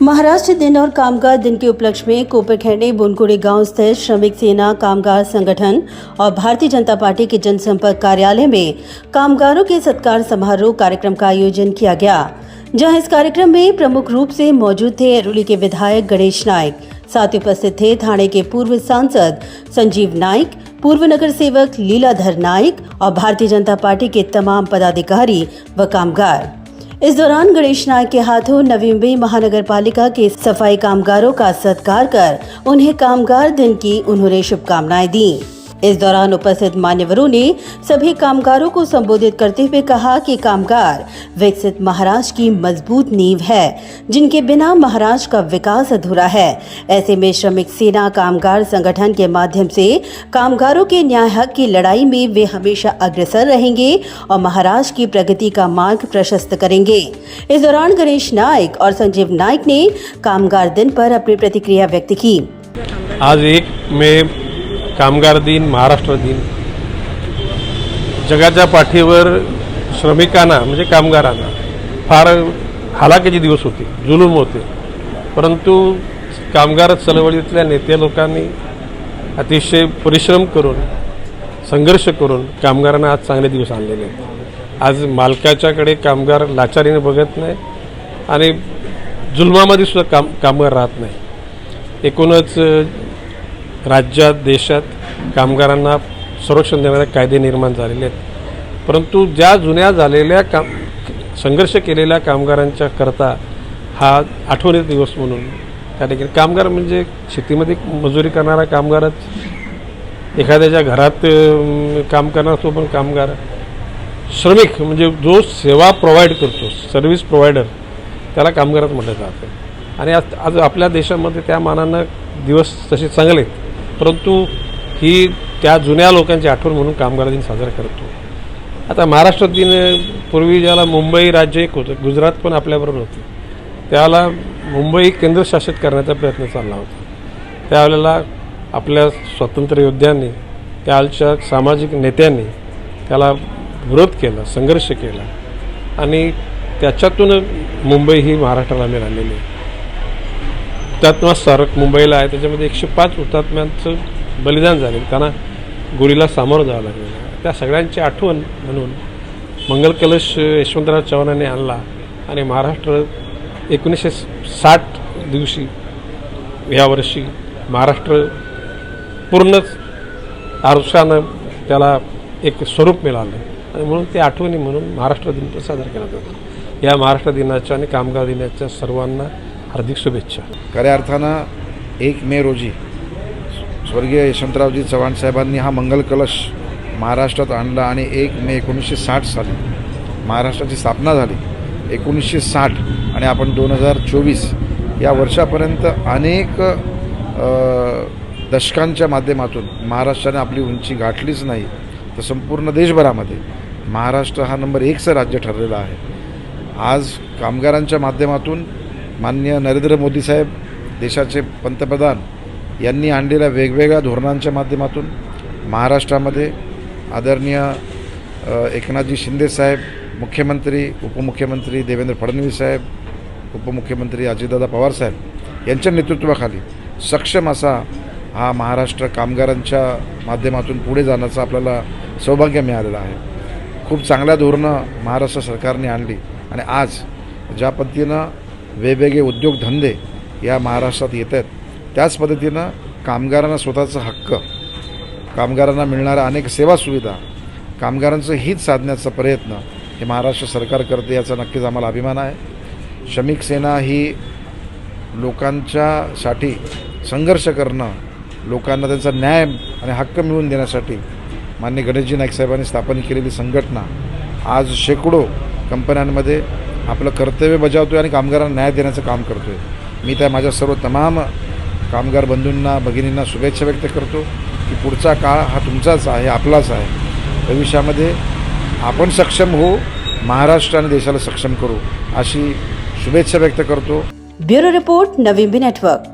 महाराष्ट्र दिन और कामगार दिन के उपलक्ष्य में कोपरखैरणे बुनकुड़ी गांव स्थित श्रमिक सेना कामगार संगठन और भारतीय जनता पार्टी के जनसंपर्क कार्यालय में कामगारों के सत्कार समारोह कार्यक्रम का आयोजन किया गया, जहां इस कार्यक्रम में प्रमुख रूप से मौजूद थे अरुली के विधायक गणेश नाइक। साथ ही उपस्थित थे थाने के पूर्व सांसद संजीव नाइक, पूर्व नगर सेवक लीलाधर नाइक और भारतीय जनता पार्टी के तमाम पदाधिकारी व कामगार। इस दौरान गणेश नाइक के हाथों नवी मुंबई महानगर पालिका के सफाई कामगारों का सत्कार कर उन्हें कामगार दिन की उन्होंने शुभकामनाएं दी। इस दौरान उपस्थित मान्यवरों ने सभी कामगारों को संबोधित करते हुए कहा कि कामगार विकसित महाराष्ट्र की मजबूत नींव है, जिनके बिना महाराष्ट्र का विकास अधूरा है। ऐसे में श्रमिक सेना कामगार संगठन के माध्यम से कामगारों के न्याय हक की लड़ाई में वे हमेशा अग्रसर रहेंगे और महाराष्ट्र की प्रगति का मार्ग प्रशस्त करेंगे। इस दौरान गणेश नाइक और संजीव नाइक ने कामगार दिन पर अपनी प्रतिक्रिया व्यक्त की। आज 1 मे कामगार दिन, महाराष्ट्र दिन, जगाच्या पाठीवर श्रमिकांना म्हणजे कामगारांना फार हालाकीचे दिवस होते, जुलूम होते, परंतु कामगार चळवळीतल्या नेते लोकांनी अतिशय परिश्रम करून संघर्ष करून कामगारांना आज चांगले दिवस आणलेले आहेत। आज मालकाच्याकडे कामगार लाचारीने बघत नाही आणि जुलमामध्ये सुद्धा कामगार राहत नाही। एकूणच राज्यात देशात कामगारांना संरक्षण देणारे कायदे निर्माण झालेले आहेत, परंतु ज्या जुन्या झालेल्या संघर्ष केलेल्या कामगारांच्या करता हा आठवणीचा दिवस म्हणून त्या ठिकाणी कामगार म्हणजे शेतीमध्ये मजुरी करणारा कामगारच, एखाद्याच्या घरात काम करणारा तो पण कामगार, श्रमिक म्हणजे जो सेवा प्रोव्हाइड करतो, सर्व्हिस प्रोव्हायडर, त्याला कामगारच म्हटलं जातं। आणि आज आपल्या देशामध्ये त्या मानानं दिवस तसे चांगले आहेत, परंतु ही त्या जुन्या लोकांची आठवण म्हणून कामगार दिन साजरा करतो। आता महाराष्ट्र दिन पूर्वी ज्याला मुंबई राज्य एक होतं, गुजरात पण आपल्याबरोबर होते, त्याला मुंबई केंद्रशासित करण्याचा प्रयत्न चालला होता। त्यावेळेला आपल्या स्वातंत्र्य योद्ध्यांनी, त्याच्या सामाजिक नेत्यांनी त्याला विरोध केला, संघर्ष केला आणि त्याच्यातून मुंबई ही महाराष्ट्राला मिळालेली आहे। हुतात्मा स्मारक मुंबईला आहे, त्याच्यामध्ये 105 हुतात्म्यांचं बलिदान झाले, त्यांना गोळीला सामोरं जावं लागलेलं। त्या सगळ्यांची आठवण म्हणून मंगल कलश यशवंतराव चव्हाणांनी आणला आणि महाराष्ट्र 1960 दिवशी यावर्षी महाराष्ट्र पूर्णच आरशानं त्याला एक स्वरूप मिळालं आणि म्हणून ते आठवणी म्हणून महाराष्ट्र दिन साजरा केला जातो। या महाराष्ट्र दिनाच्या आणि कामगार दिनाच्या सर्वांना हार्दिक शुभेच्छा। खऱ्या अर्थानं 1 मे रोजी स्वर्गीय यशवंतरावजी चव्हाण साहेबांनी हा मंगल कलश महाराष्ट्रात आणला आणि 1 मे 1960 साली महाराष्ट्राची स्थापना झाली। 1960 आणि आपण 2024 या वर्षापर्यंत अनेक दशकांच्या माध्यमातून महाराष्ट्राने आपली उंची गाठलीच नाही, तर संपूर्ण देशभरामध्ये महाराष्ट्र हा नंबर 1चं राज्य ठरलेलं आहे। आज कामगारांच्या माध्यमातून माननीय नरेंद्र मोदी साहेब, देशाचे पंतप्रधान, यांनी आणलेल्या वेगवेगळ्या धोरणांच्या माध्यमातून महाराष्ट्रामध्ये आदरणीय एकनाथजी शिंदे साहेब, मुख्यमंत्री, उपमुख्यमंत्री देवेंद्र फडणवीस साहेब, उपमुख्यमंत्री अजितदादा पवार साहेब यांच्या नेतृत्वाखाली सक्षम असा हा महाराष्ट्र कामगारांच्या माध्यमातून पुढे जाण्याचं आपल्याला सौभाग्य मिळालेलं आहे। खूप चांगल्या धोरणं महाराष्ट्र सरकारने आणली आणि आज ज्या पद्धतीनं वेगवेगळे उद्योगधंदे या महाराष्ट्रात येत आहेत, त्याच पद्धतीनं कामगारांना स्वतःचा हक्क, कामगारांना मिळणाऱ्या अनेक सेवा सुविधा, कामगारांचं हित साधण्याचा प्रयत्न हे महाराष्ट्र सरकार करते, याचा नक्कीच आम्हाला अभिमान आहे। श्रमिक सेना ही लोकांच्यासाठी संघर्ष करणं, लोकांना त्यांचा न्याय आणि हक्क मिळवून देण्यासाठी माननीय गणेशजी नाईक साहेबांनी स्थापन केलेली संघटना आज शेकडो कंपन्यांमध्ये आपलं कर्तव्य बजावतो आहे आणि कामगारांना न्याय देण्याचं काम करतो आहे। मी त्या माझ्या सर्व तमाम कामगार बंधूंना, भगिनींना शुभेच्छा व्यक्त करतो की पुढचा काळ हा तुमचाच आहे, आपलाच आहे। भविष्यामध्ये आपण सक्षम होऊ, महाराष्ट्र आणि देशाला सक्षम करू, अशी शुभेच्छा व्यक्त करतो। Bureau report, Navi Mumbai network.